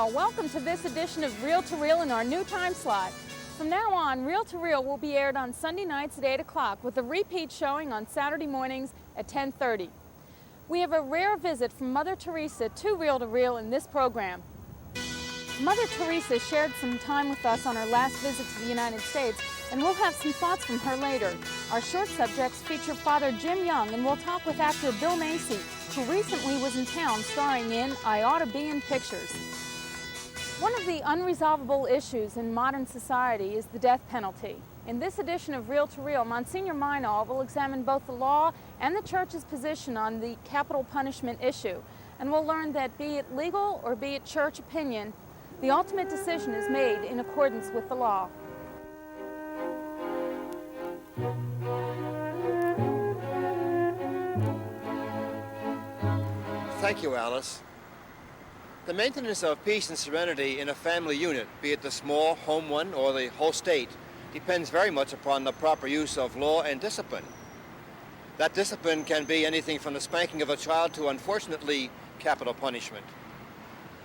all. Welcome to this edition of Reel to Reel in our new time slot. From now on, Reel to Reel will be aired on Sunday nights at 8 o'clock with a repeat showing on Saturday mornings at 10:30. We have a rare visit from Mother Teresa to Reel in this program. Mother Teresa shared some time with us on her last visit to the United States, and we'll have some thoughts from her later. Our short subjects feature Father Jim Young, and we'll talk with actor Bill Macy, who recently was in town starring in I Ought to Be in Pictures. One of the unresolvable issues in modern society is the death penalty. In this edition of Reel to Reel, Monsignor Meinall will examine both the law and the Church's position on the capital punishment issue, and we'll learn that be it legal or be it Church opinion, the ultimate decision is made in accordance with the law. Thank you, Alice. The maintenance of peace and serenity in a family unit, be it the small home one or the whole state, depends very much upon the proper use of law and discipline. That discipline can be anything from the spanking of a child to, unfortunately, capital punishment.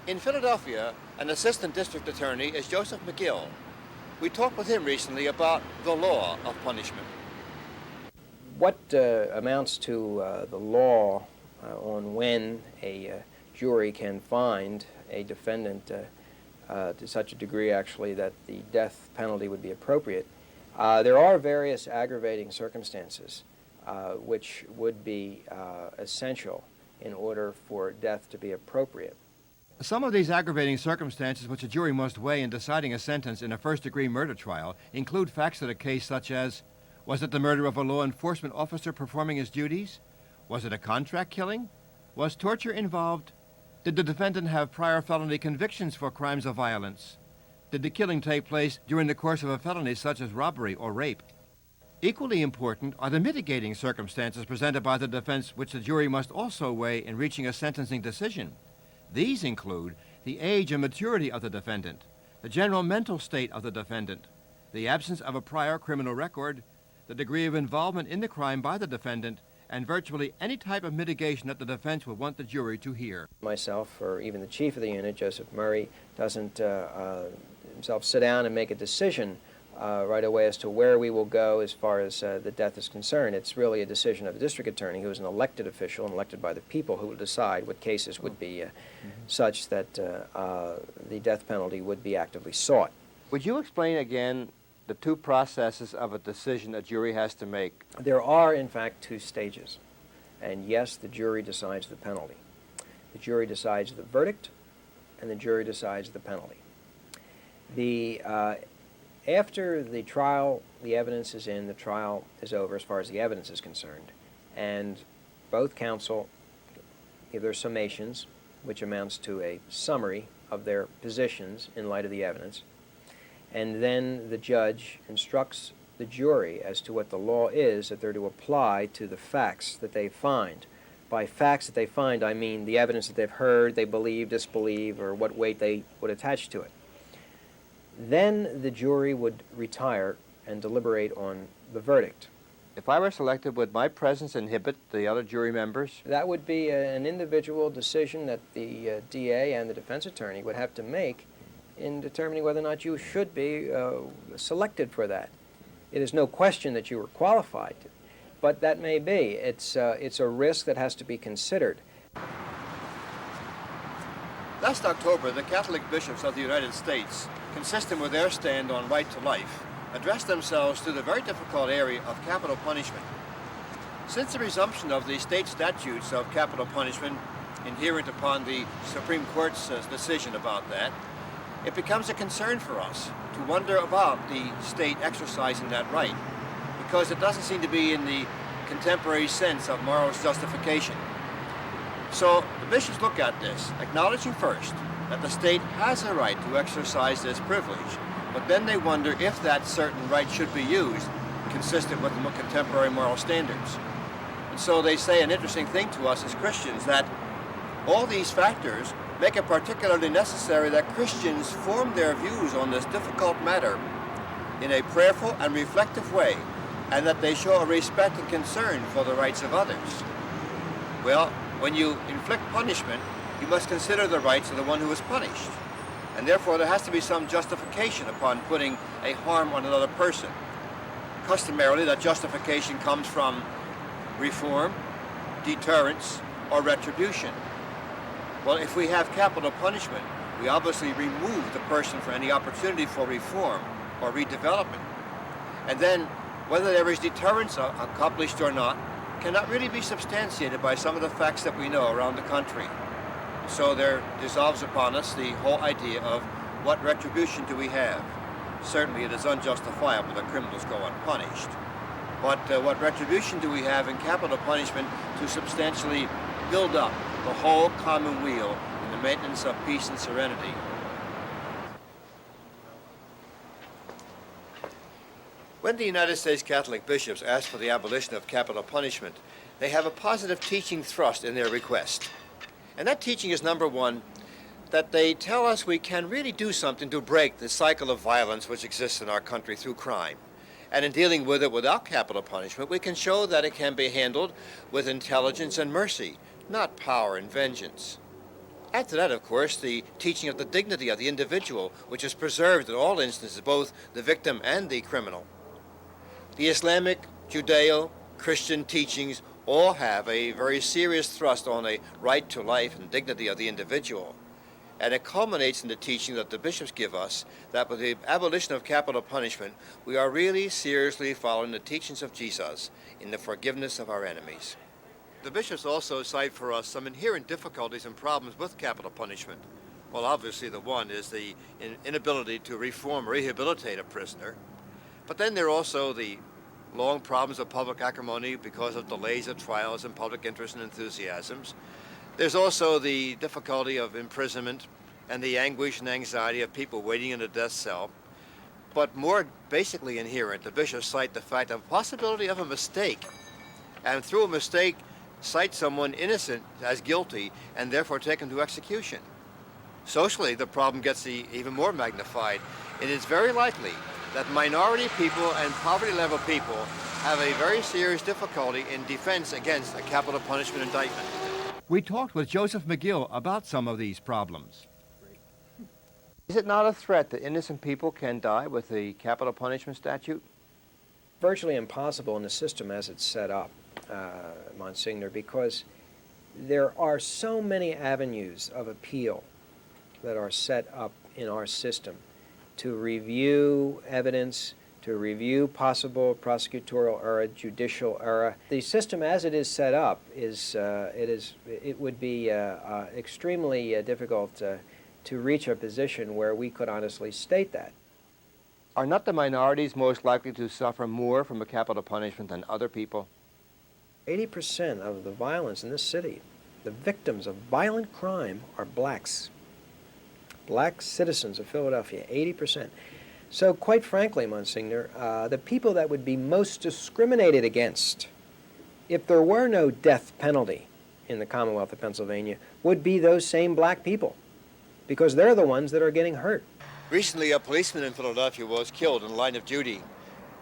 In Philadelphia, an assistant district attorney is Joseph McGill. We talked with him recently about the law of punishment. What amounts to the law on when a jury can find a defendant to such a degree, actually, that the death penalty would be appropriate. There are various aggravating circumstances which would be essential in order for death to be appropriate. Some of these aggravating circumstances which a jury must weigh in deciding a sentence in a first-degree murder trial include facts of the case such as, was it the murder of a law enforcement officer performing his duties? Was it a contract killing? Was torture involved? Did the defendant have prior felony convictions for crimes of violence? Did the killing take place during the course of a felony such as robbery or rape? Equally important are the mitigating circumstances presented by the defense which the jury must also weigh in reaching a sentencing decision. These include the age and maturity of the defendant, the general mental state of the defendant, the absence of a prior criminal record, the degree of involvement in the crime by the defendant, and virtually any type of mitigation that the defense would want the jury to hear. Myself, or even the chief of the unit, Joseph Murray, doesn't himself sit down and make a decision right away as to where we will go as far as the death is concerned. It's really a decision of the district attorney, who is an elected official and elected by the people, who will decide what cases would be such that the death penalty would be actively sought. Would you explain again the two processes of a decision a jury has to make? There are, in fact, two stages. And yes, the jury decides the penalty. The jury decides the verdict, and the jury decides the penalty. After the trial, the evidence is in, the trial is over as far as the evidence is concerned, and both counsel give their summations, which amounts to a summary of their positions in light of the evidence, and then the judge instructs the jury as to what the law is that they're to apply to the facts that they find. By facts that they find, I mean the evidence that they've heard, they believe, disbelieve, or what weight they would attach to it. Then the jury would retire and deliberate on the verdict. If I were selected, would my presence inhibit the other jury members? That would be an individual decision that the DA and the defense attorney would have to make in determining whether or not you should be selected for that. It is no question that you were qualified, but that may be. It's a risk that has to be considered. Last October, the Catholic bishops of the United States, consistent with their stand on right to life, addressed themselves to the very difficult area of capital punishment. Since the resumption of the state statutes of capital punishment, inherent upon the Supreme Court's decision about that, it becomes a concern for us to wonder about the state exercising that right, because it doesn't seem to be in the contemporary sense of moral justification. So the bishops look at this, acknowledging first that the state has a right to exercise this privilege, but then they wonder if that certain right should be used consistent with the contemporary moral standards. And so they say an interesting thing to us as Christians, that all these factors make it particularly necessary that Christians form their views on this difficult matter in a prayerful and reflective way, and that they show a respect and concern for the rights of others. Well, when you inflict punishment, you must consider the rights of the one who is punished. and therefore there has to be some justification upon putting a harm on another person. Customarily, that justification comes from reform, deterrence, or retribution. Well, if we have capital punishment, we obviously remove the person from any opportunity for reform or redevelopment. And then, whether there is deterrence accomplished or not, cannot really be substantiated by some of the facts that we know around the country. So there dissolves upon us the whole idea of what retribution do we have. Certainly it is unjustifiable that criminals go unpunished. But what retribution do we have in capital punishment to substantially build up the whole commonweal in the maintenance of peace and serenity? When the United States Catholic bishops ask for the abolition of capital punishment, they have a positive teaching thrust in their request. And that teaching is, number one, that they tell us we can really do something to break the cycle of violence which exists in our country through crime. And in dealing with it without capital punishment, we can show that it can be handled with intelligence and mercy, not power and vengeance. Add to that, of course, the teaching of the dignity of the individual, which is preserved in all instances, both the victim and the criminal. The Islamic, Judeo-Christian teachings all have a very serious thrust on a right to life and dignity of the individual. And it culminates in the teaching that the bishops give us that with the abolition of capital punishment, we are really seriously following the teachings of Jesus in the forgiveness of our enemies. The bishops also cite for us some inherent difficulties and problems with capital punishment. Well, obviously the one is the inability to reform or rehabilitate a prisoner. But then there are also the long problems of public acrimony because of delays of trials and public interest and enthusiasms. There's also the difficulty of imprisonment and the anguish and anxiety of people waiting in a death cell. But more basically inherent, the bishops cite the fact of possibility of a mistake, and through a mistake cite someone innocent as guilty and therefore take him to execution. Socially, the problem gets even more magnified. It is very likely that minority people and poverty-level people have a very serious difficulty in defense against a capital punishment indictment. We talked with Joseph McGill about some of these problems. Is it not a threat that innocent people can die with the capital punishment statute? Virtually impossible in the system as it's set up, Monsignor, because there are so many avenues of appeal that are set up in our system to review evidence, to review possible prosecutorial error, judicial error. The system as it is set up it would be extremely difficult to reach a position where we could honestly state that. Are not the minorities most likely to suffer more from a capital punishment than other people? 80% of the violence in this city, the victims of violent crime, are blacks. Black citizens of Philadelphia, 80%. So quite frankly, Monsignor, the people that would be most discriminated against if there were no death penalty in the Commonwealth of Pennsylvania would be those same black people, because they're the ones that are getting hurt. Recently, a policeman in Philadelphia was killed in the line of duty.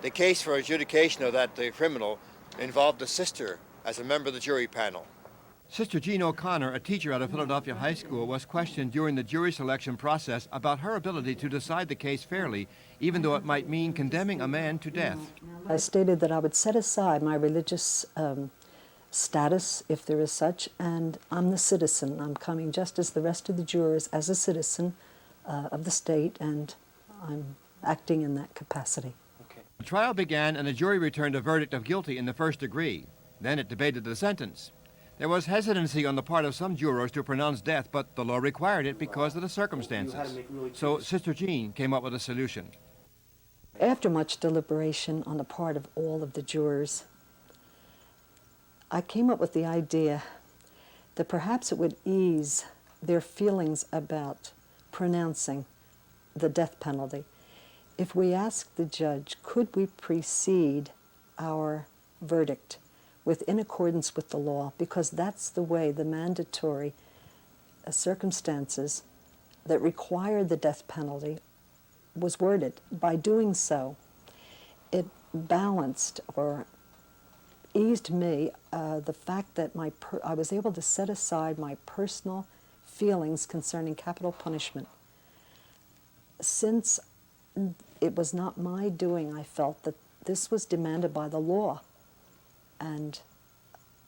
The case for adjudication of that criminal involved a sister as a member of the jury panel. Sister Jean O'Connor, a teacher at a Philadelphia high school, was questioned during the jury selection process about her ability to decide the case fairly, even though it might mean condemning a man to death. I stated that I would set aside my religious status, if there is such, and I'm the citizen. I'm coming just as the rest of the jurors as a citizen of the state, and I'm acting in that capacity. Okay. The trial began and the jury returned a verdict of guilty in the first degree. Then it debated the sentence. There was hesitancy on the part of some jurors to pronounce death, but the law required it because of the circumstances. So Sister Jean came up with a solution. After much deliberation on the part of all of the jurors, I came up with the idea that perhaps it would ease their feelings about pronouncing the death penalty if we asked the judge, could we precede our verdict in accordance with the law, because that's the way the mandatory circumstances that required the death penalty was worded. By doing so, it balanced or eased me the fact that I was able to set aside my personal feelings concerning capital punishment since it was not my doing, I felt that this was demanded by the law, and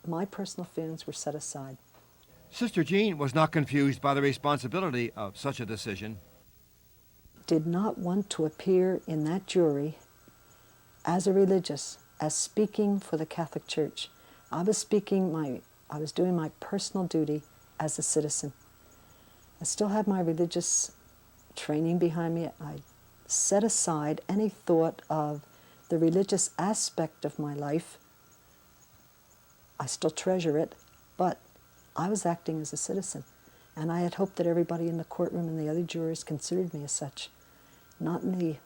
my personal feelings were set aside. Sister Jean was not confused by the responsibility of such a decision. Did not want to appear in that jury as a religious, as speaking for the Catholic Church. I was doing my personal duty as a citizen. I still had my religious training behind me. I set aside any thought of the religious aspect of my life. I still treasure it, but I was acting as a citizen, and I had hoped that everybody in the courtroom and the other jurors considered me as such, not in the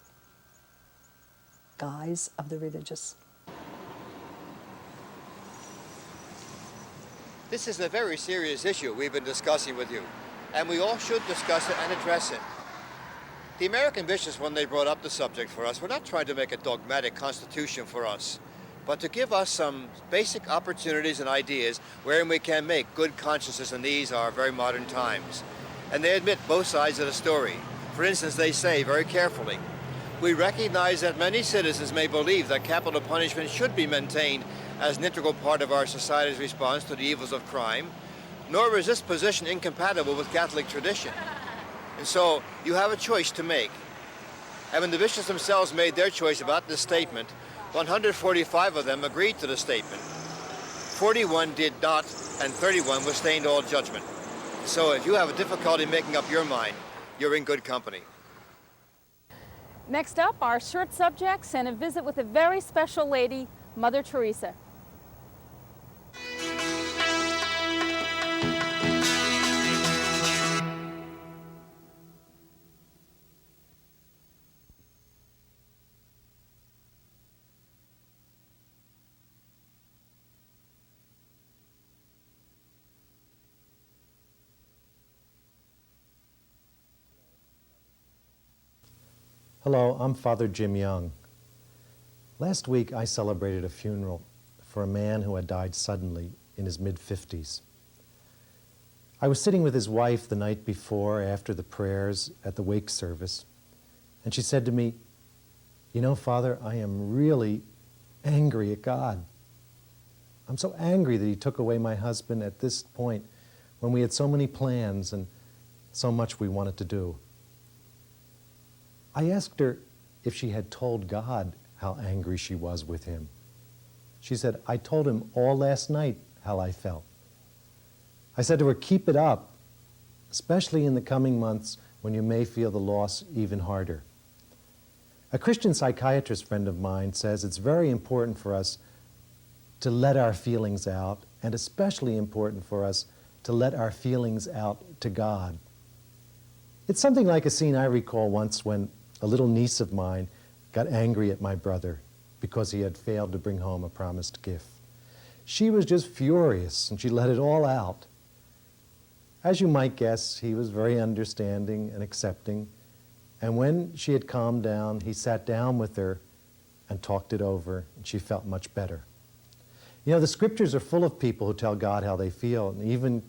guise of the religious. This is a very serious issue we've been discussing with you, and we all should discuss it and address it. The American bishops, when they brought up the subject for us, were not trying to make a dogmatic constitution for us, but to give us some basic opportunities and ideas wherein we can make good consciences in these our very modern times. And they admit both sides of the story. For instance, they say very carefully, we recognize that many citizens may believe that capital punishment should be maintained as an integral part of our society's response to the evils of crime, nor is this position incompatible with Catholic tradition. And so you have a choice to make. And when the bishops themselves made their choice about this statement, 145 of them agreed to the statement. 41 did not, and 31 sustained all judgment. So if you have a difficulty making up your mind, you're in good company. Next up, our short subjects and a visit with a very special lady, Mother Teresa. Hello, I'm Father Jim Young. Last week I celebrated a funeral for a man who had died suddenly in his mid-50s. I was sitting with his wife the night before after the prayers at the wake service, and she said to me, "You know, Father, I am really angry at God. I'm so angry that he took away my husband at this point when we had so many plans and so much we wanted to do." I asked her if she had told God how angry she was with him. She said, "I told him all last night how I felt." I said to her, "Keep it up, especially in the coming months when you may feel the loss even harder." A Christian psychiatrist friend of mine says it's very important for us to let our feelings out, and especially important for us to let our feelings out to God. It's something like a scene I recall once when a little niece of mine got angry at my brother because he had failed to bring home a promised gift. She was just furious, and she let it all out. As you might guess, he was very understanding and accepting, and when she had calmed down, he sat down with her and talked it over, and she felt much better. You know, the scriptures are full of people who tell God how they feel and even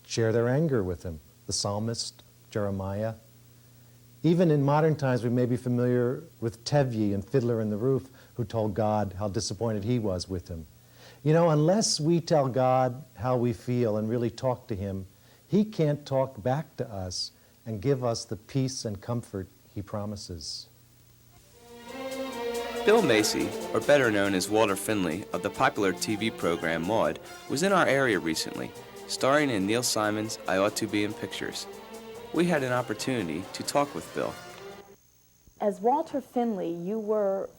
share their anger with him. The psalmist, Jeremiah. Even in modern times, we may be familiar with Tevye and Fiddler in the Roof, who told God how disappointed he was with him. You know, unless we tell God how we feel and really talk to him, he can't talk back to us and give us the peace and comfort he promises. Bill Macy, or better known as Walter Finley, of the popular TV program Maude, was in our area recently, starring in Neil Simon's I Ought to Be in Pictures. We had an opportunity to talk with Bill. As Walter Finley, you were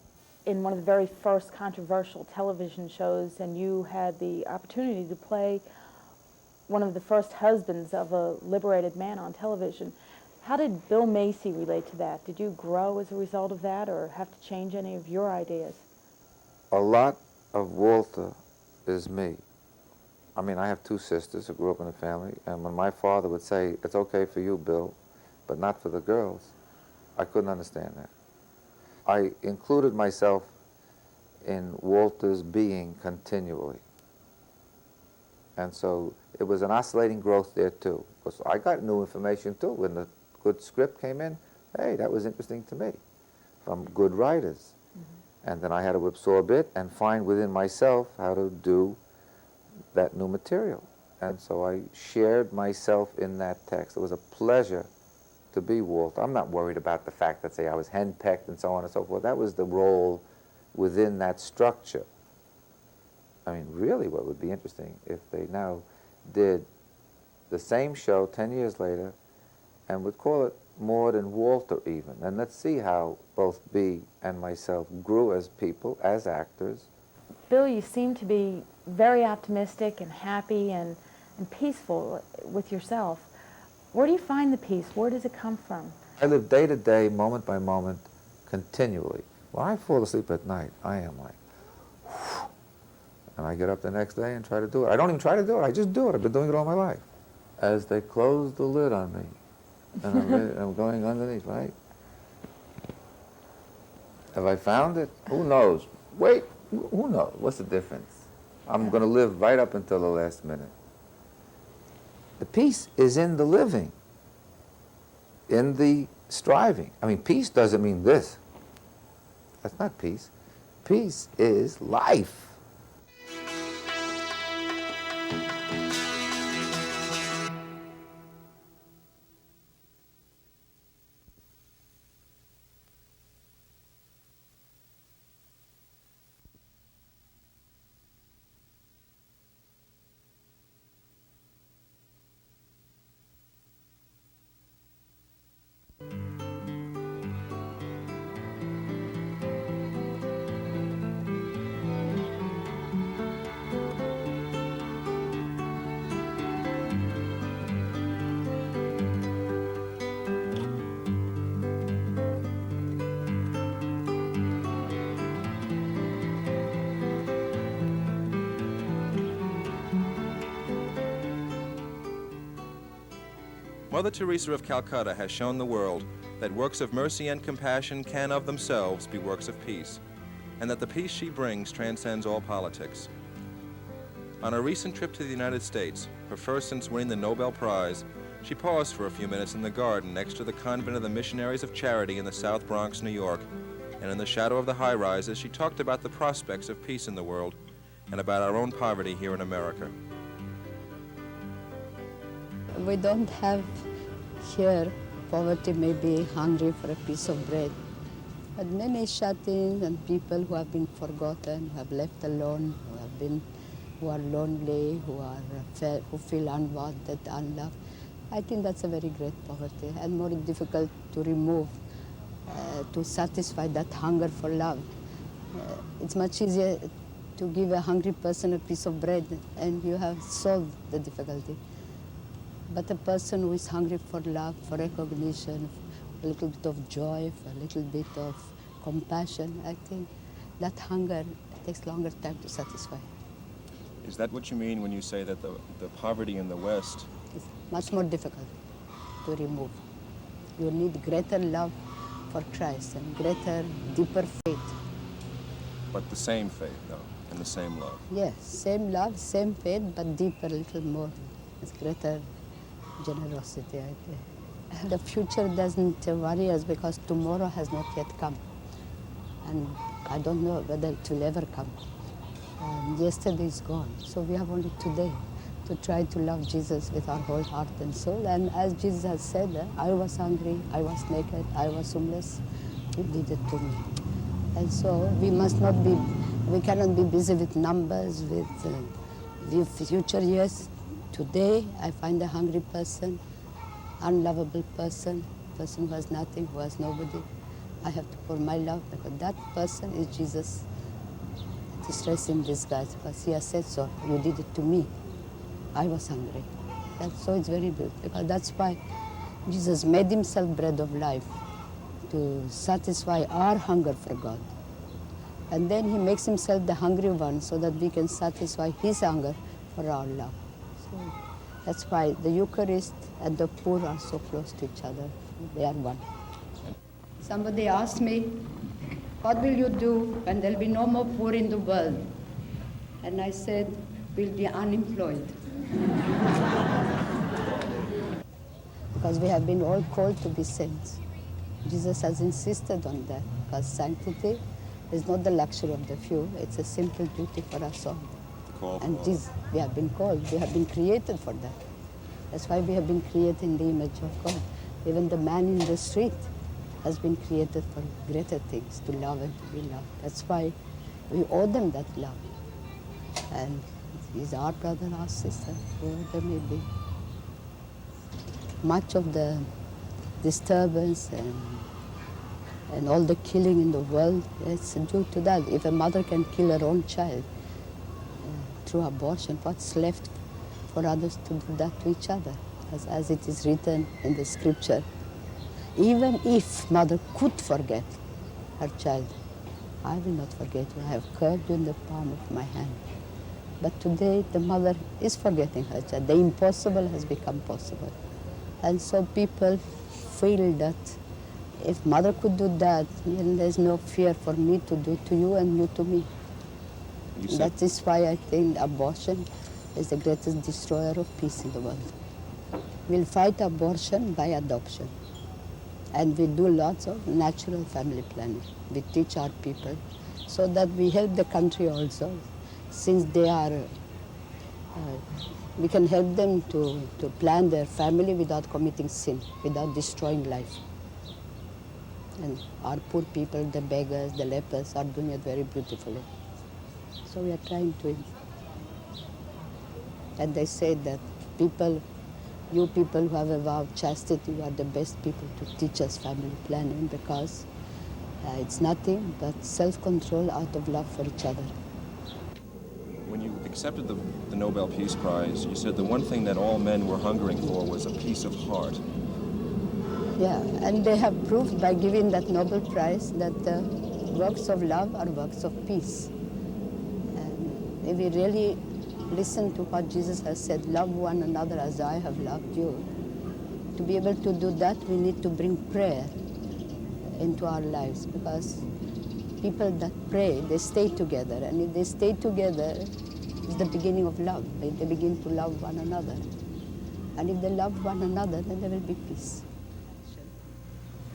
in one of the very first controversial television shows, and you had the opportunity to play one of the first husbands of a liberated man on television. How did Bill Macy relate to that? Did you grow as a result of that, or have to change any of your ideas? A lot of Walter is me. I mean, I have two sisters who grew up in a family, and when my father would say, "It's okay for you, Bill, but not for the girls," I couldn't understand that. I included myself in Walter's being continually. And so it was an oscillating growth there, too. Because I got new information, too. When the good script came in, hey, that was interesting to me, from good writers. And then I had to absorb it and find within myself how to do that new material. And so I shared myself in that text. It was a pleasure to be Walter. I'm not worried about the fact that, say, I was henpecked and so on and so forth. That was the role within that structure. I mean, really what would be interesting if they now did the same show 10 years later and would call it Maud and Walter even. And let's see how both Bea and myself grew as people, as actors. Bill, you seem to be very optimistic and happy and peaceful with yourself. Where do you find the peace? Where does it come from? I live day to day, moment by moment, continually. When I fall asleep at night, I am like, whew, and I get up the next day and try to do it. I don't even try to do it, I just do it. I've been doing it all my life. As they close the lid on me, and I'm going underneath, right? Have I found it? Who knows? Wait, who knows? What's the difference? I'm going to live right up until the last minute. The peace is in the living, in the striving. I mean, peace doesn't mean this. That's not peace. Peace is life. Mother Teresa of Calcutta has shown the world that works of mercy and compassion can of themselves be works of peace, and that the peace she brings transcends all politics. On a recent trip to the United States, her first since winning the Nobel Prize, she paused for a few minutes in the garden next to the Convent of the Missionaries of Charity in the South Bronx, New York, and in the shadow of the high-rises, she talked about the prospects of peace in the world and about our own poverty here in America. We don't have here poverty, maybe hungry for a piece of bread, but many shut-ins and people who have been forgotten, who have left alone, who are lonely, who feel unwanted, unloved. I think that's a very great poverty and more difficult to remove, to satisfy that hunger for love. It's much easier to give a hungry person a piece of bread and you have solved the difficulty. But a person who is hungry for love, for recognition, for a little bit of joy, for a little bit of compassion, I think that hunger takes longer time to satisfy. Is that what you mean when you say that the poverty in the West? It's much more difficult to remove. You need greater love for Christ and greater, deeper faith. But the same faith, though, and the same love. Yes, same love, same faith, but deeper, a little more. It's greater generosity, I think. The future doesn't worry us because tomorrow has not yet come. And I don't know whether it will ever come. Yesterday is gone, so we have only today to try to love Jesus with our whole heart and soul. And as Jesus has said, I was hungry, I was naked, I was homeless, you did it to me. And so we cannot be busy with numbers, with the future years. Today, I find a hungry person, unlovable person who has nothing, who has nobody. I have to pour my love because that person is Jesus. It is stress in disguise because he has said so. You did it to me. I was hungry. So it's very good because that's why Jesus made himself bread of life to satisfy our hunger for God. And then he makes himself the hungry one so that we can satisfy his hunger for our love. So that's why the Eucharist and the poor are so close to each other. They are one. Somebody asked me, what will you do when there'll be no more poor in the world? And I said, we'll be unemployed. Because we have been all called to be saints. Jesus has insisted on that, because sanctity is not the luxury of the few, it's a simple duty for us all. And Jesus, we have been called, we have been created for that. That's why we have been created in the image of God. Even the man in the street has been created for greater things, to love and to be loved. That's why we owe them that love. And he's our brother, our sister, whoever they may be. Much of the disturbance and all the killing in the world, it's due to that. If a mother can kill her own child through abortion, what's left for others to do that to each other? As it is written in the scripture, even if mother could forget her child, I will not forget you. I have curbed you in the palm of my hand. But today the mother is forgetting her child. The impossible has become possible. And so people feel that if mother could do that, then there's no fear for me to do to you and you to me. That is why I think abortion is the greatest destroyer of peace in the world. We'll fight abortion by adoption. And we do lots of natural family planning. We teach our people so that we help the country also, since they are, we can help them to plan their family without committing sin, without destroying life. And our poor people, the beggars, the lepers, are doing it very beautifully. So we are trying to. And they say that people, you people who have a vow of chastity, you are the best people to teach us family planning, because it's nothing but self-control out of love for each other. When you accepted the Nobel Peace Prize, you said the one thing that all men were hungering for was a peace of heart. Yeah, and they have proved by giving that Nobel Prize that works of love are works of peace. And if we really listen to what Jesus has said, love one another as I have loved you, to be able to do that, we need to bring prayer into our lives, because people that pray, they stay together, and if they stay together, it's the beginning of love. They begin to love one another. And if they love one another, then there will be peace.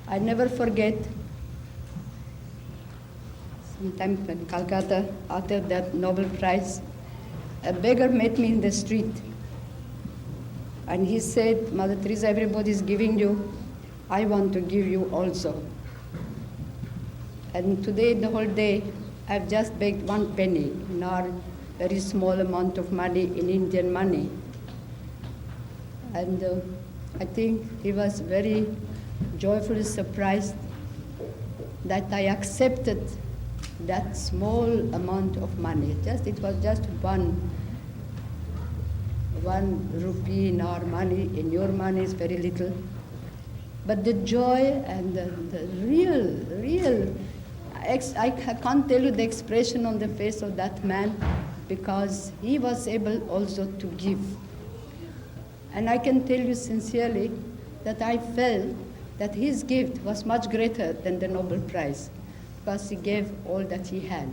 I never forget, sometime in Calcutta, after that Nobel Prize, a beggar met me in the street. And he said, Mother Teresa, everybody is giving you, I want to give you also. And today, the whole day, I've just begged 1 penny in our very small amount of money in Indian money. And I think he was very joyfully surprised that I accepted that small amount of money. It was just one rupee in our money. In your money is very little. But the joy and the real, I can't tell you the expression on the face of that man, because he was able also to give. And I can tell you sincerely that I felt that his gift was much greater than the Nobel Prize, because he gave all that he had.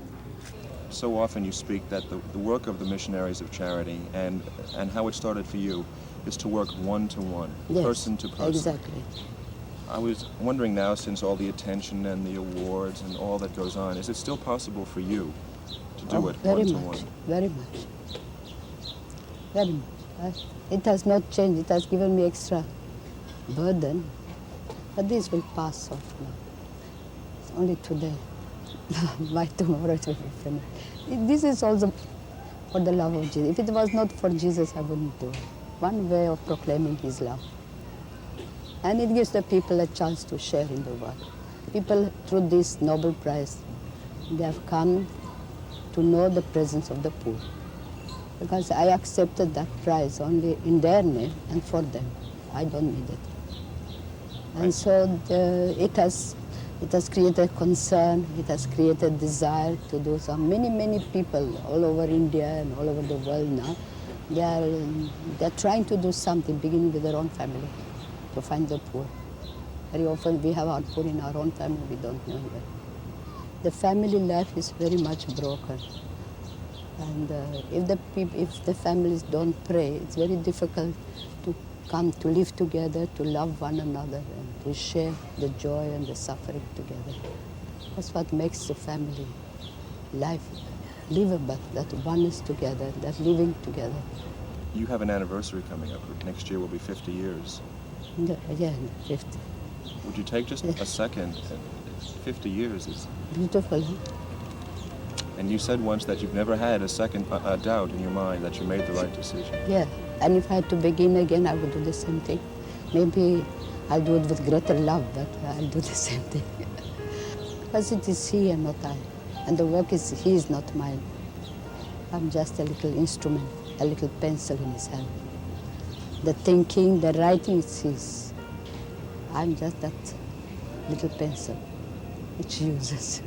So often you speak that the work of the missionaries of charity and how it started for you is to work one-to-one, yes, person to person. Exactly. I was wondering now, since all the attention and the awards and all that goes on, is it still possible for you to do it one-to-one? Very much. Very much. It has not changed. It has given me extra burden. But this will pass off now. It's only today. By tomorrow it will be finished. This is also for the love of Jesus. If it was not for Jesus, I wouldn't do it. One way of proclaiming his love. And it gives the people a chance to share in the world. People, through this Nobel Prize, they have come to know the presence of the poor. Because I accepted that prize only in their name and for them. I don't need it. And so it has created concern, it has created desire to do so. Many people all over India and all over the world now, they're trying to do something, beginning with their own family, to find the poor. Very often we have our poor in our own family, we don't know even. The family life is very much broken. And if the families don't pray, it's very difficult to come to live together, to love one another, and to share the joy and the suffering together. That's what makes the family life livable, that oneness together, that living together. You have an anniversary coming up. Next year will be 50 years. Yeah, 50. Would you take just a second? 50 years is... Beautiful, huh? And you said once that you've never had a second doubt in your mind that you made the right decision. Yeah, and if I had to begin again, I would do the same thing. Maybe I'll do it with greater love, but I'll do the same thing. Because it is he and not I. And the work is his, not mine. I'm just a little instrument, a little pencil in his hand. The thinking, the writing is his. I'm just that little pencil which he uses.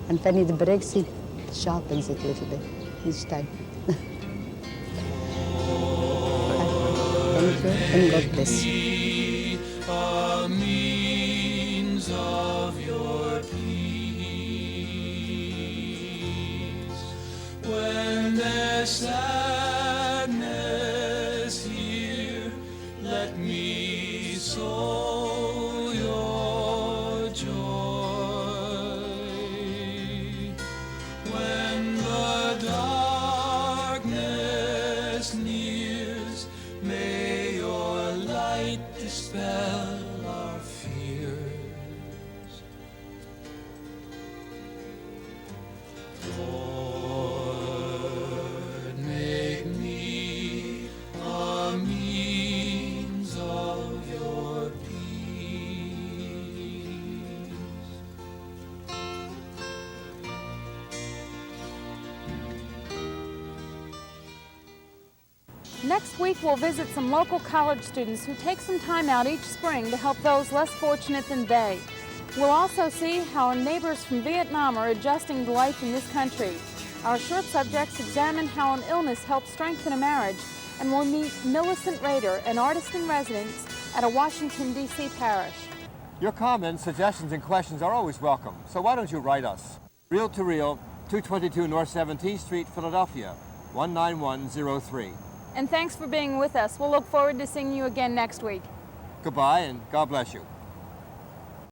And when it breaks, it sharpens it a little bit each time. Thank you, and God bless you. A means of your peace. When there's sadness here, let me sow your joy. When the darkness nears, may your light dispel our fears. Lord, make me a means of your peace. Next week, we'll visit some local college students who take some time out each spring to help those less fortunate than they. We'll also see how our neighbors from Vietnam are adjusting to life in this country. Our short subjects examine how an illness helps strengthen a marriage, and we'll meet Millicent Rader, an artist in residence at a Washington, D.C. parish. Your comments, suggestions, and questions are always welcome, so why don't you write us? Reel to Reel, 222 North 17th Street, Philadelphia, 19103. And thanks for being with us. We'll look forward to seeing you again next week. Goodbye, and God bless you.